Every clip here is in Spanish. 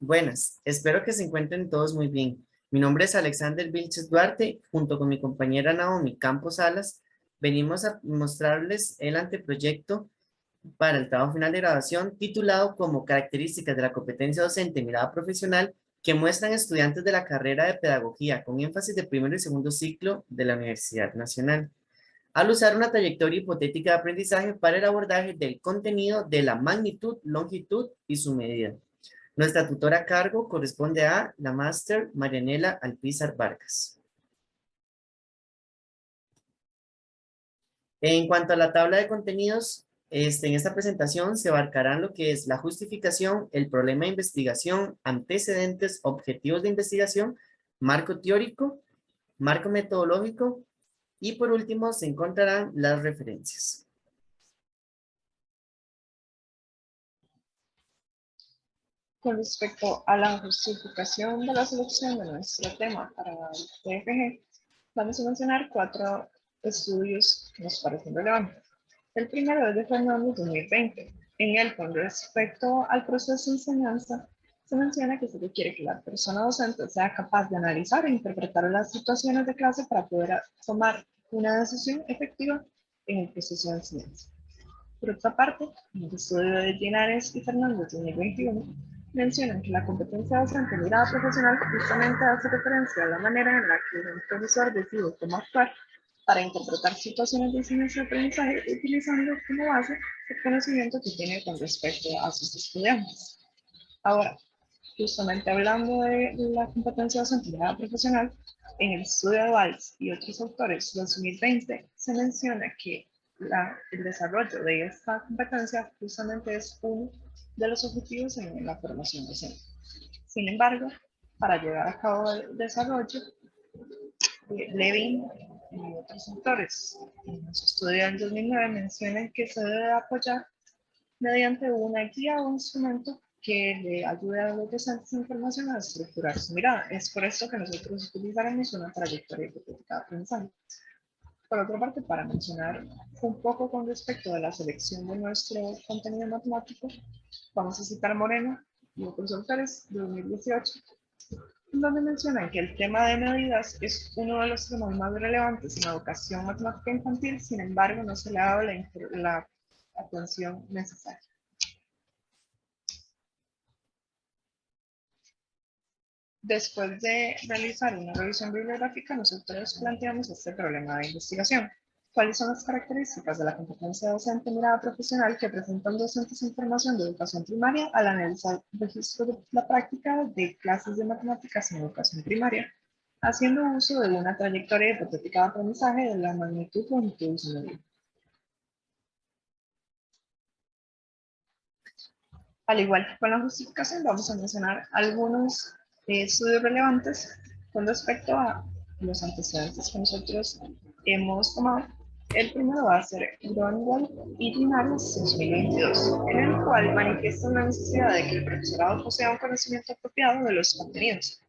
Buenas, espero que se encuentren todos muy bien. Mi nombre es Alexander Vilches Duarte, junto con mi compañera Naomi Campos Salas, venimos a mostrarles el anteproyecto para el trabajo final de graduación titulado como Características de la competencia docente y mirada profesional que muestran estudiantes de la carrera de Pedagogía con énfasis de primero y segundo ciclo de la Universidad Nacional, al usar una trayectoria hipotética de aprendizaje para el abordaje del contenido de la magnitud, longitud y su medida. Nuestra tutora a cargo corresponde a la máster Marianela Alpizar Vargas. En cuanto a la tabla de contenidos, en esta presentación se abarcarán lo que es la justificación, el problema de investigación, antecedentes, objetivos de investigación, marco teórico, marco metodológico y por último se encontrarán las referencias. Con respecto a la justificación de la selección de nuestro tema para el TFG, vamos a mencionar 4 estudios que nos parecen relevantes. El primero es de Fernández 2020. En él, con respecto al proceso de enseñanza, se menciona que se requiere que la persona docente sea capaz de analizar e interpretar las situaciones de clase para poder tomar una decisión efectiva en el proceso de enseñanza. Por otra parte, en el estudio de Linares y Fernández 2021, mencionan que la competencia docente en mirada profesional justamente hace referencia a la manera en la que un profesor decide cómo actuar para interpretar situaciones de enseñanza y aprendizaje utilizando como base el conocimiento que tiene con respecto a sus estudiantes. Ahora, justamente hablando de la competencia docente en mirada profesional, en el estudio de Valls y otros autores 2020 se menciona que el desarrollo de esta competencia justamente es uno de los objetivos en la formación docente. Sin embargo, para llevar a cabo el desarrollo, Levin y otros autores en su estudio del 2009 mencionan que se debe apoyar mediante una guía o instrumento que le ayude a los docentes de información a estructurar su mirada. Es por esto que nosotros utilizaremos una trayectoria hipotética de aprendizaje. Por otra parte, para mencionar un poco con respecto a la selección de nuestro contenido matemático, vamos a citar Moreno y otros autores de 2018, donde mencionan que el tema de medidas es uno de los temas más relevantes en la educación matemática infantil, sin embargo, no se le ha dado la atención necesaria. Después de realizar una revisión bibliográfica, nosotros planteamos este problema de investigación. ¿Cuáles son las características de la competencia docente mirada profesional que presentan docentes en formación de educación primaria al analizar registros de la práctica de clases de matemáticas en educación primaria, haciendo uso de una trayectoria hipotética de aprendizaje de la magnitud, longitud y su medida? Al igual que con la justificación, vamos a mencionar algunos estudios relevantes con respecto a los antecedentes que nosotros hemos tomado. El primero va a ser Grönwald y Linares 2022, en el cual manifiesta la necesidad de que el profesorado posea un conocimiento apropiado de los contenidos.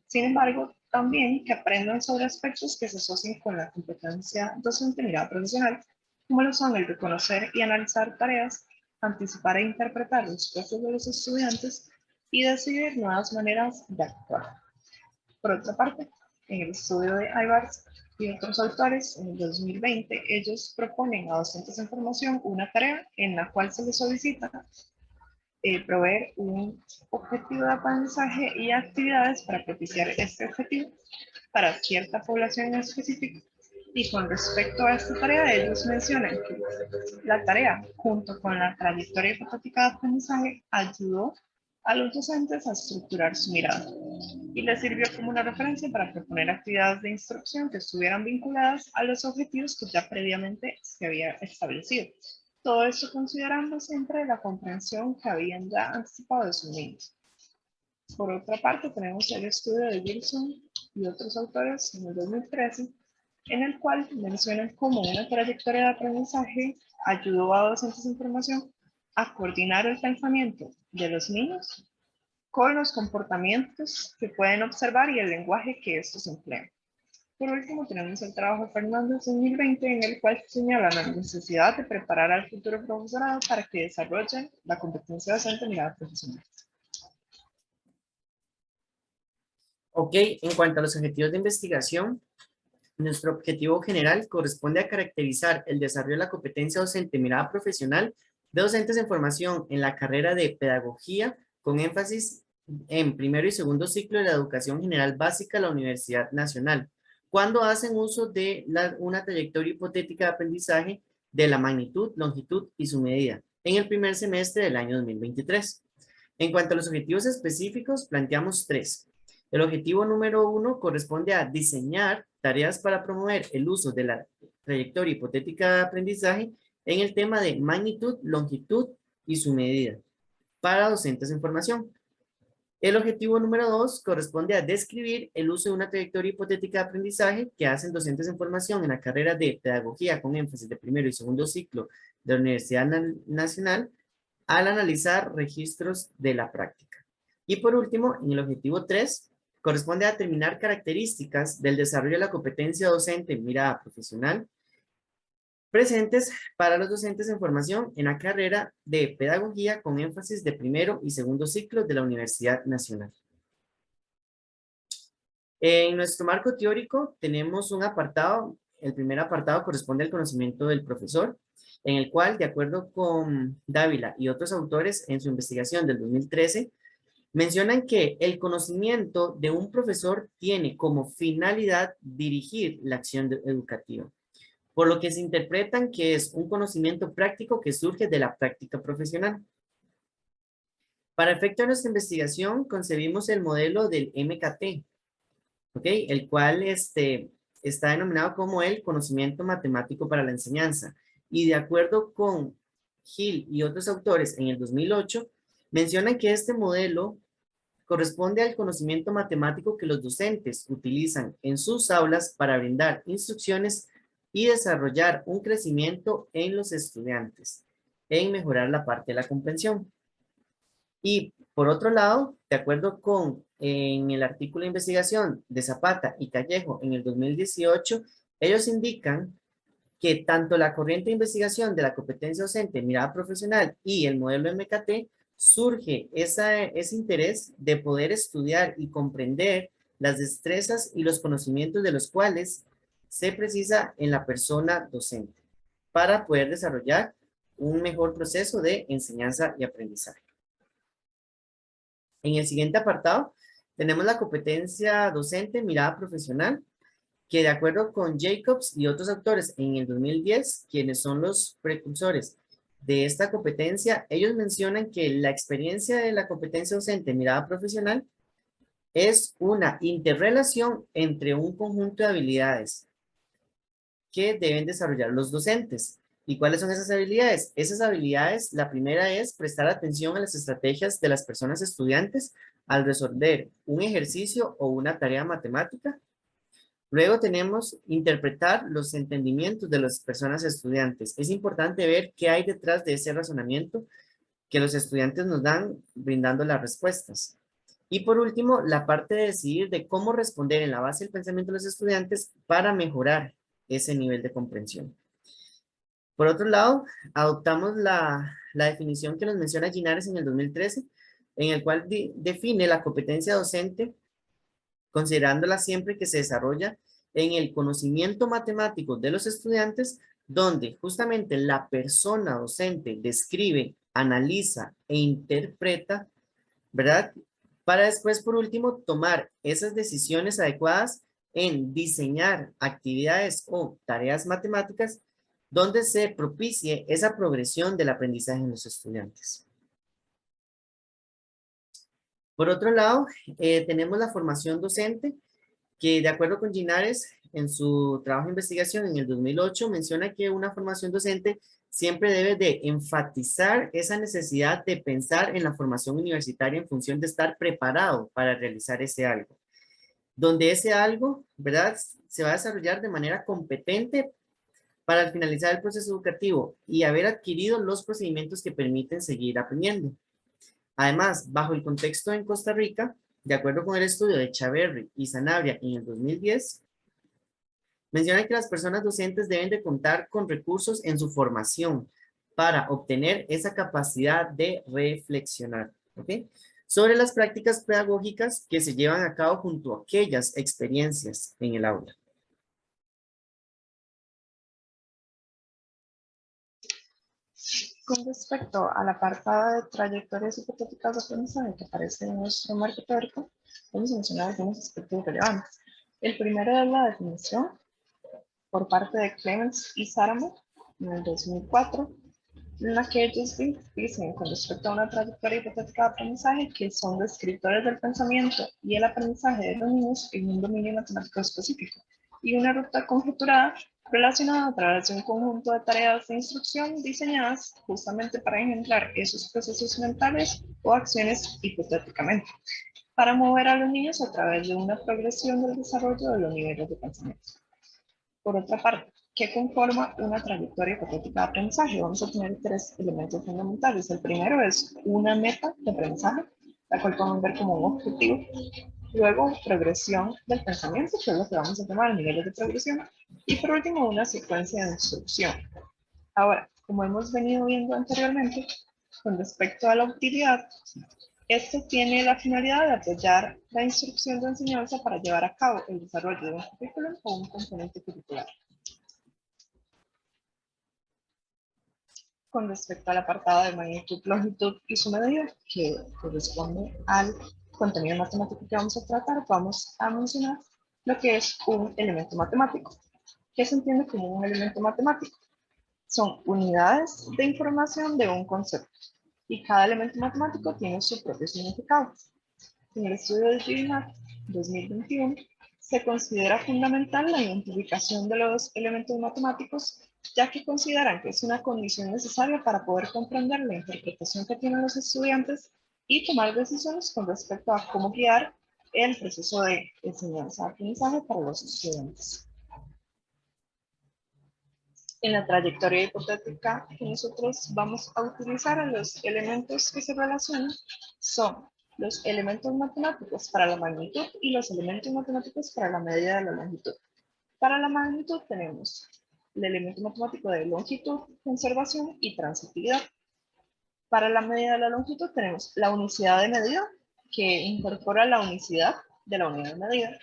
Sin embargo, también que aprendan sobre aspectos que se asocien con la competencia docente mirada profesional, como lo son el reconocer y analizar tareas, anticipar e interpretar los procesos de los estudiantes y decidir nuevas maneras de actuar. Por otra parte, en el estudio de Aibars y otros autores, en el 2020, ellos proponen a docentes en formación una tarea en la cual se les solicita proveer un objetivo de aprendizaje y actividades para propiciar este objetivo para cierta población en específico. Y con respecto a esta tarea, ellos mencionan que la tarea, junto con la trayectoria hipotética de aprendizaje, ayudó a los docentes a estructurar su mirada y les sirvió como una referencia para proponer actividades de instrucción que estuvieran vinculadas a los objetivos que ya previamente se había establecido. Todo esto considerando siempre la comprensión que habían ya anticipado de sus niños. Por otra parte, tenemos el estudio de Wilson y otros autores en el 2013, en el cual mencionan cómo una trayectoria de aprendizaje ayudó a docentes en formación a coordinar el pensamiento de los niños con los comportamientos que pueden observar y el lenguaje que estos emplean. Por último, tenemos el trabajo de Fernández 2020, en el cual señala la necesidad de preparar al futuro profesorado para que desarrollen la competencia docente mirada profesional. Ok, en cuanto a los objetivos de investigación, nuestro objetivo general corresponde a caracterizar el desarrollo de la competencia docente mirada profesional de docentes en formación en la carrera de pedagogía con énfasis en primero y segundo ciclo de la educación general básica de la Universidad Nacional, cuando hacen uso de una trayectoria hipotética de aprendizaje de la magnitud, longitud y su medida en el primer semestre del año 2023. En cuanto a los objetivos específicos, planteamos tres. El objetivo número 1 corresponde a diseñar tareas para promover el uso de la trayectoria hipotética de aprendizaje en el tema de magnitud, longitud y su medida para docentes en formación. El objetivo número 2 corresponde a describir el uso de una trayectoria hipotética de aprendizaje que hacen docentes en formación en la carrera de pedagogía con énfasis de primero y segundo ciclo de la Universidad Nacional al analizar registros de la práctica. Y por último, en el objetivo 3, corresponde a determinar características del desarrollo de la competencia docente en mirada profesional presentes para los docentes en formación en la carrera de pedagogía con énfasis de primero y segundo ciclo de la Universidad Nacional. En nuestro marco teórico tenemos un apartado, el primer apartado corresponde al conocimiento del profesor, en el cual, de acuerdo con Dávila y otros autores en su investigación del 2013, mencionan que el conocimiento de un profesor tiene como finalidad dirigir la acción educativa, por lo que se interpretan que es un conocimiento práctico que surge de la práctica profesional. Para efecto de nuestra investigación, concebimos el modelo del MKT, ¿okay? El cual está denominado como el conocimiento matemático para la enseñanza. Y de acuerdo con Hill y otros autores en el 2008, mencionan que este modelo corresponde al conocimiento matemático que los docentes utilizan en sus aulas para brindar instrucciones y desarrollar un crecimiento en los estudiantes, en mejorar la parte de la comprensión. Y por otro lado, de acuerdo con en el artículo de investigación de Zapata y Callejo en el 2018, ellos indican que tanto la corriente de investigación de la competencia docente mirada profesional y el modelo MKT surge ese interés de poder estudiar y comprender las destrezas y los conocimientos de los cuales se precisa en la persona docente para poder desarrollar un mejor proceso de enseñanza y aprendizaje. En el siguiente apartado tenemos la competencia docente mirada profesional, que de acuerdo con Jacobs y otros autores en el 2010, quienes son los precursores de esta competencia, ellos mencionan que la experiencia de la competencia docente mirada profesional es una interrelación entre un conjunto de habilidades que deben desarrollar los docentes. ¿Y cuáles son esas habilidades? Esas habilidades, la primera es prestar atención a las estrategias de las personas estudiantes al resolver un ejercicio o una tarea matemática. Luego tenemos interpretar los entendimientos de las personas estudiantes. Es importante ver qué hay detrás de ese razonamiento que los estudiantes nos dan brindando las respuestas. Y por último, la parte de decidir de cómo responder en la base del pensamiento de los estudiantes para mejorar ese nivel de comprensión. Por otro lado, adoptamos la definición que nos menciona Ginares en el 2013, en el cual define la competencia docente considerándola siempre que se desarrolla en el conocimiento matemático de los estudiantes, donde justamente la persona docente describe, analiza e interpreta, ¿verdad? Para después, por último, tomar esas decisiones adecuadas en diseñar actividades o tareas matemáticas donde se propicie esa progresión del aprendizaje en los estudiantes. Por otro lado, tenemos la formación docente, que de acuerdo con Ginares, en su trabajo de investigación en el 2008, menciona que una formación docente siempre debe de enfatizar esa necesidad de pensar en la formación universitaria en función de estar preparado para realizar ese algo. Donde ese algo, ¿verdad?, se va a desarrollar de manera competente para al finalizar el proceso educativo y haber adquirido los procedimientos que permiten seguir aprendiendo. Además, bajo el contexto en Costa Rica, de acuerdo con el estudio de Chaverri y Sanabria en el 2010, menciona que las personas docentes deben de contar con recursos en su formación para obtener esa capacidad de reflexionar. ¿Ok? sobre las prácticas pedagógicas que se llevan a cabo junto a aquellas experiencias en el aula. Con respecto al apartado de trayectorias hipotéticas de aprendizaje que aparece en nuestro marco teórico, vamos a mencionar algunos aspectos relevantes. El primero es la definición por parte de Clemens y Saramo en el 2004, en la que ellos dicen con respecto a una trayectoria hipotética de aprendizaje que son descriptores del pensamiento y el aprendizaje de los niños en un dominio matemático específico y una ruta conjeturada relacionada a través de un conjunto de tareas de instrucción diseñadas justamente para engendrar esos procesos mentales o acciones hipotéticamente, para mover a los niños a través de una progresión del desarrollo de los niveles de pensamiento. Por otra parte, ¿qué conforma una trayectoria hipotética de aprendizaje? Vamos a tener tres elementos fundamentales. El primero es una meta de aprendizaje, la cual podemos ver como un objetivo. Luego, progresión del pensamiento, que es lo que vamos a llamar niveles de progresión. Y por último, una secuencia de instrucción. Ahora, como hemos venido viendo anteriormente, con respecto a la utilidad, esto tiene la finalidad de apoyar la instrucción de enseñanza para llevar a cabo el desarrollo de un currículum o un componente curricular. Con respecto al apartado de magnitud, longitud y su medida, que corresponde al contenido matemático que vamos a tratar, vamos a mencionar lo que es un elemento matemático. ¿Qué se entiende como un elemento matemático? Son unidades de información de un concepto y cada elemento matemático tiene su propio significado. En el estudio de GIVNAT 2021 se considera fundamental la identificación de los elementos matemáticos, ya que consideran que es una condición necesaria para poder comprender la interpretación que tienen los estudiantes y tomar decisiones con respecto a cómo guiar el proceso de enseñanza-aprendizaje para los estudiantes. En la trayectoria hipotética que nosotros vamos a utilizar, los elementos que se relacionan son los elementos matemáticos para la magnitud y los elementos matemáticos para la medida de la longitud. Para la magnitud tenemos el elemento matemático de longitud, conservación y transitividad. Para la medida de la longitud tenemos la unicidad de medida, que incorpora la unicidad de la unidad de medida.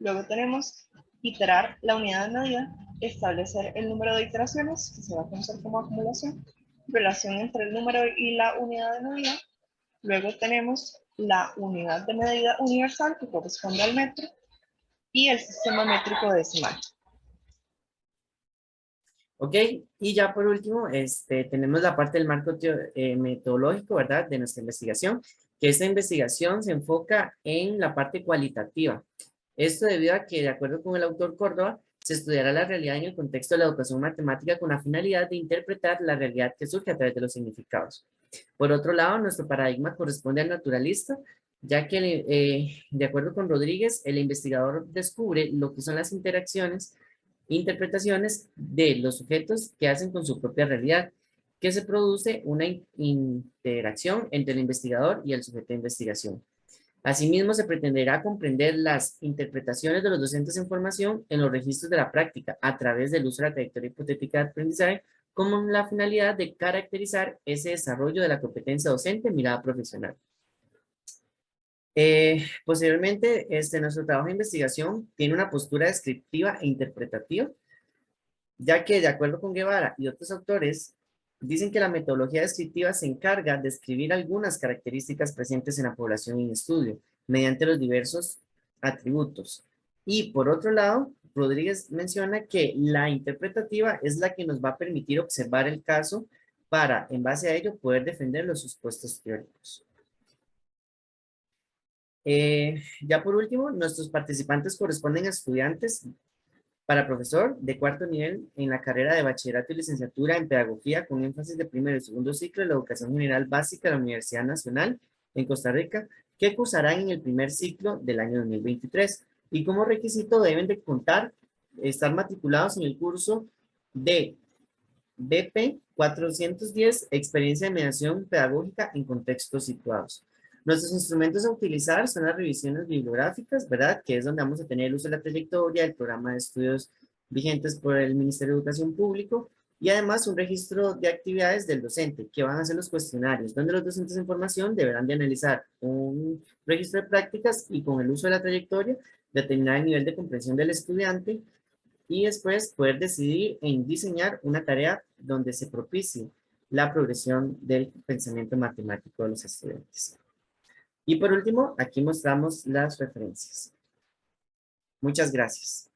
Luego tenemos iterar la unidad de medida, establecer el número de iteraciones, que se va a conocer como acumulación, relación entre el número y la unidad de medida. Luego tenemos la unidad de medida universal, que corresponde al metro, y el sistema métrico decimal. Ok, y ya por último, tenemos la parte del marco metodológico, ¿verdad? De nuestra investigación, que esta investigación se enfoca en la parte cualitativa. Esto debido a que, de acuerdo con el autor Córdoba, se estudiará la realidad en el contexto de la educación matemática con la finalidad de interpretar la realidad que surge a través de los significados. Por otro lado, nuestro paradigma corresponde al naturalista, ya que, de acuerdo con Rodríguez, el investigador descubre lo que son las interpretaciones de los sujetos que hacen con su propia realidad, que se produce una interacción entre el investigador y el sujeto de investigación. Asimismo, se pretenderá comprender las interpretaciones de los docentes en formación en los registros de la práctica a través del uso de la trayectoria hipotética de aprendizaje con la finalidad de caracterizar ese desarrollo de la competencia docente en mirada profesional. Posteriormente, nuestro trabajo de investigación tiene una postura descriptiva e interpretativa, ya que de acuerdo con Guevara y otros autores, dicen que la metodología descriptiva se encarga de describir algunas características presentes en la población en estudio, mediante los diversos atributos. Y por otro lado, Rodríguez menciona que la interpretativa es la que nos va a permitir observar el caso para, en base a ello, poder defender los supuestos teóricos. Ya por último, nuestros participantes corresponden a estudiantes para profesor de cuarto nivel en la carrera de bachillerato y licenciatura en pedagogía con énfasis de primero y segundo ciclo de la educación general básica de la Universidad Nacional en Costa Rica, que cursarán en el primer ciclo del año 2023. Y como requisito deben de estar matriculados en el curso de BP 410, experiencia de mediación pedagógica en contextos situados. Nuestros instrumentos a utilizar son las revisiones bibliográficas, ¿verdad? Que es donde vamos a tener el uso de la trayectoria, el programa de estudios vigentes por el Ministerio de Educación Público y además un registro de actividades del docente, que van a ser los cuestionarios, donde los docentes en formación deberán de analizar un registro de prácticas y con el uso de la trayectoria determinar el nivel de comprensión del estudiante y después poder decidir en diseñar una tarea donde se propicie la progresión del pensamiento matemático de los estudiantes. Y por último, aquí mostramos las referencias. Muchas gracias.